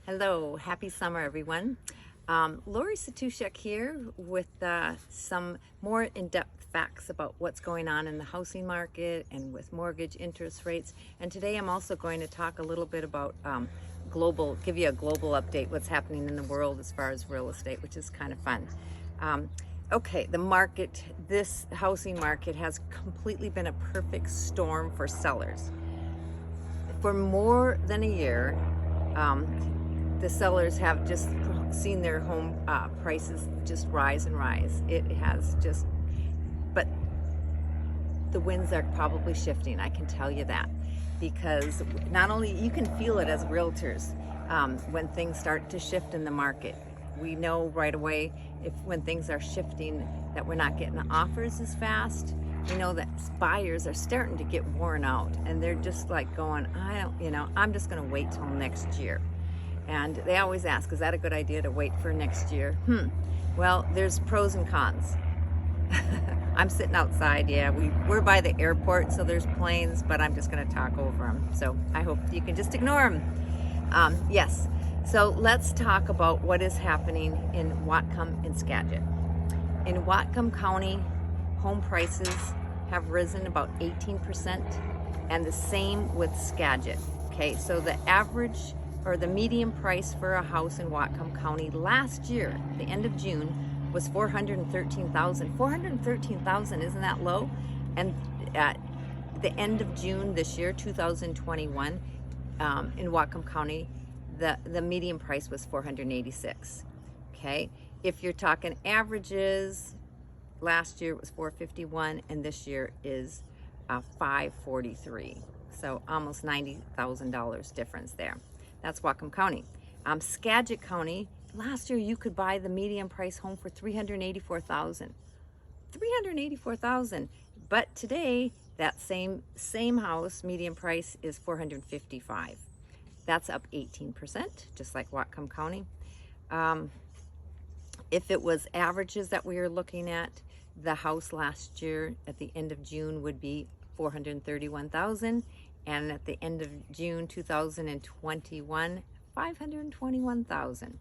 Hello, happy summer, everyone. Lori Satushek here with some more in-depth facts about what's going on in the housing market and with mortgage interest rates. And today I'm also going to talk a little bit about give you a global update, what's happening in the world as far as real estate, which is kind of fun. Okay, this housing market has completely been a perfect storm for sellers. For more than a year, the sellers have just seen their home prices just rise and rise. But the winds are probably shifting, I can tell you that, because not only you can feel it as realtors when things start to shift in the market. We know right away when things are shifting that we're not getting the offers as fast. We know that buyers are starting to get worn out and they're just like going, I'm just going to wait till next year. And they always ask, is that a good idea to wait for next year? Well, there's pros and cons. I'm sitting outside, we're by the airport, so there's planes, but I'm just going to talk over them. So I hope you can just ignore them. Yes, so let's talk about what is happening in Whatcom and Skagit. In Whatcom County, home prices have risen about 18%, and the same with Skagit. Okay, so the average or the median price for a house in Whatcom County last year, the end of June, was $413,000. $413,000, isn't that low? And at the end of June this year, 2021, in Whatcom County, the median price was $486,000. Okay, if you're talking averages, last year it was $451,000, and this year is $543,000. So almost $90,000 difference there. That's Whatcom County. Skagit County, last year you could buy the median price home for $384,000. $384,000. But today, that same house median price is $455,000. That's up 18%, just like Whatcom County. If it was averages that we were looking at, the house last year at the end of June would be $431,000. And at the end of June 2021, $521,000.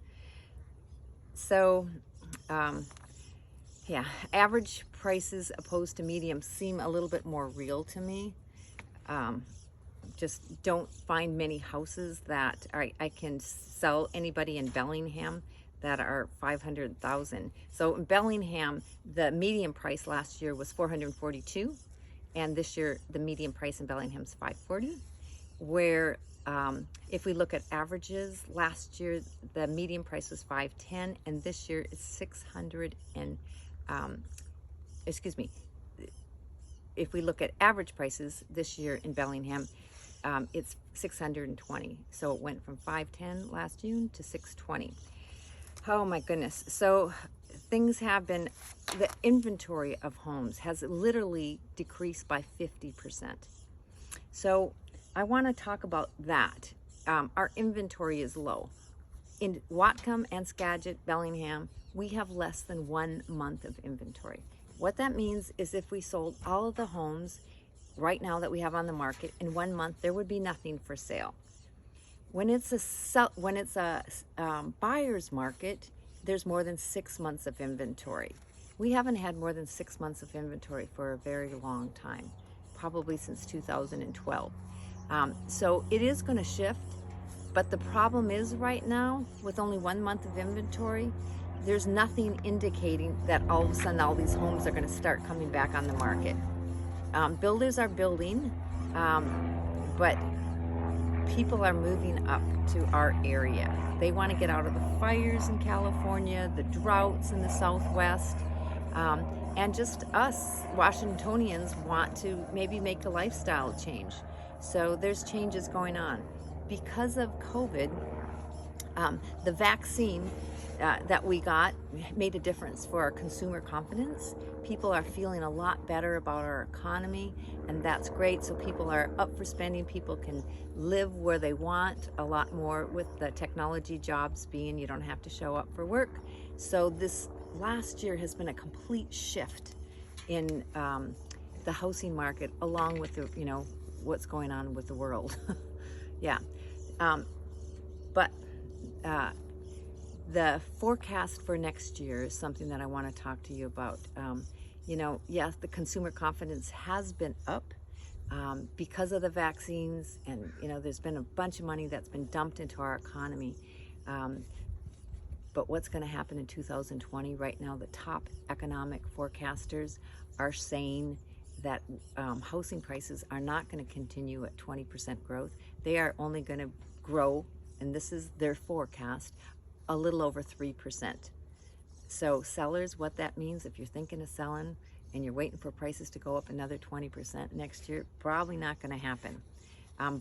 So, average prices opposed to medium seem a little bit more real to me. Just don't find many houses that I can sell anybody in Bellingham that are $500,000. So in Bellingham, the median price last year was $442,000. And this year, the median price in Bellingham is $540,000, where if we look at averages, last year the median price was $510,000, and this year it's if we look at average prices this year in Bellingham, it's $620,000. So it went from $510,000 last June to $620,000. Oh my goodness. So things have been, the inventory of homes has literally decreased by 50%. So I want to talk about that. Our inventory is low. In Whatcom and Skagit, Bellingham, we have less than 1 month of inventory. What that means is if we sold all of the homes right now that we have on the market in 1 month, there would be nothing for sale. When it's a buyer's market, there's more than 6 months of inventory. We haven't had more than 6 months of inventory for a very long time, probably since 2012. So it is going to shift, but the problem is right now, with only 1 month of inventory, there's nothing indicating that all of a sudden all these homes are going to start coming back on the market. Builders are building, but people are moving up to our area. They want to get out of the fires in California, the droughts in the Southwest, and just us Washingtonians want to maybe make a lifestyle change. So there's changes going on. Because of COVID, the vaccine that we got made a difference for our consumer confidence. People are feeling a lot better about our economy, and that's great. So people are up for spending. People can live where they want a lot more with the technology jobs being you don't have to show up for work. So this last year has been a complete shift in the housing market, along with the what's going on with the world. But The forecast for next year is something that I want to talk to you about. Yes, the consumer confidence has been up because of the vaccines, and there's been a bunch of money that's been dumped into our economy. But what's going to happen in 2020? Right now, the top economic forecasters are saying that housing prices are not going to continue at 20% growth. They are only going to grow, and this is their forecast, a little over 3%. So sellers, what that means, if you're thinking of selling and you're waiting for prices to go up another 20% next year, probably not going to happen.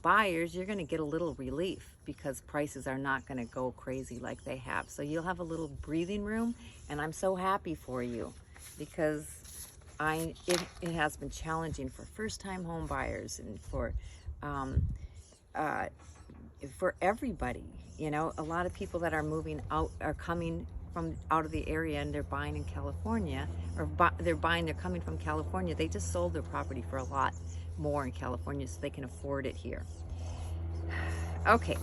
Buyers, you're going to get a little relief because prices are not going to go crazy like they have. So you'll have a little breathing room, and I'm so happy for you because it has been challenging for first-time home buyers and for everybody. A lot of people that are moving out are coming from out of the area, and they're buying in California, or they're coming from California. They just sold their property for a lot more in California so they can afford it here. Okay,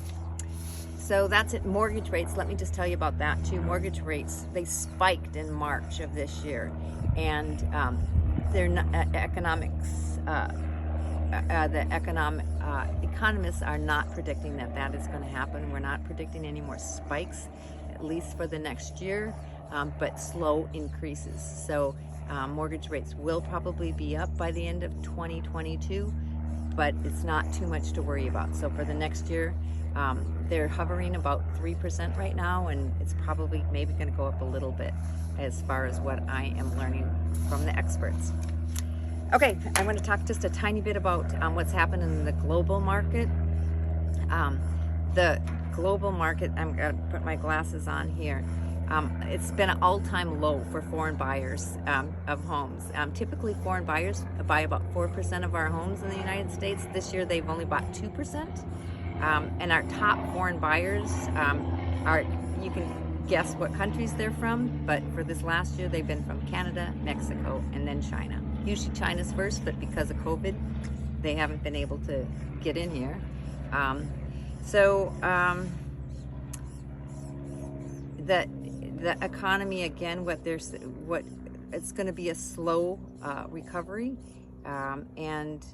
so that's it. Mortgage rates, let me just tell you about that too. Mortgage rates, they spiked in March of this year, and economists are not predicting that is going to happen. We're not predicting any more spikes, at least for the next year, but slow increases. So mortgage rates will probably be up by the end of 2022, but it's not too much to worry about. So for the next year, they're hovering about 3% right now, and it's probably maybe going to go up a little bit as far as what I am learning from the experts. Okay, I want to talk just a tiny bit about what's happening in the global market. The global market, I'm going to put my glasses on here. It's been an all-time low for foreign buyers of homes. Typically, foreign buyers buy about 4% of our homes in the United States. This year, they've only bought 2%. And our top foreign buyers you can guess what countries they're from, but for this last year, they've been from Canada, Mexico, and then China. Usually China's first, but because of COVID, they haven't been able to get in here. The economy, again, it's going to be a slow recovery, and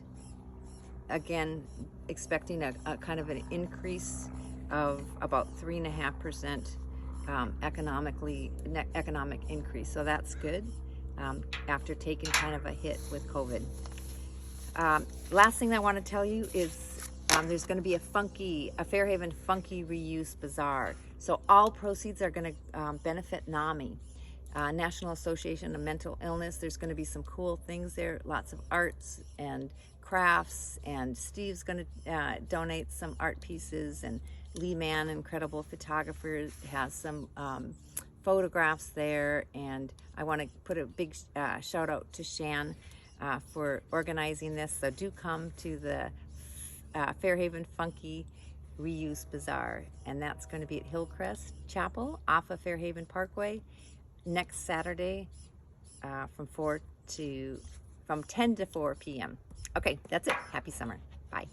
again, expecting a kind of an increase of about 3.5% economic increase. So that's good after taking kind of a hit with COVID. Last thing I want to tell you is there's going to be a Fairhaven Funky Reuse Bazaar. So all proceeds are going to benefit NAMI, National Association of Mental Illness. There's going to be some cool things there, lots of arts and crafts, and Steve's going to donate some art pieces, and Lee Mann, incredible photographer, has some photographs there, and I want to put a big shout out to Shan for organizing this. So do come to the Fairhaven Funky Reuse Bazaar, and that's going to be at Hillcrest Chapel off of Fairhaven Parkway next Saturday from 10 to 4 p.m. Okay, that's it. Happy summer. Bye.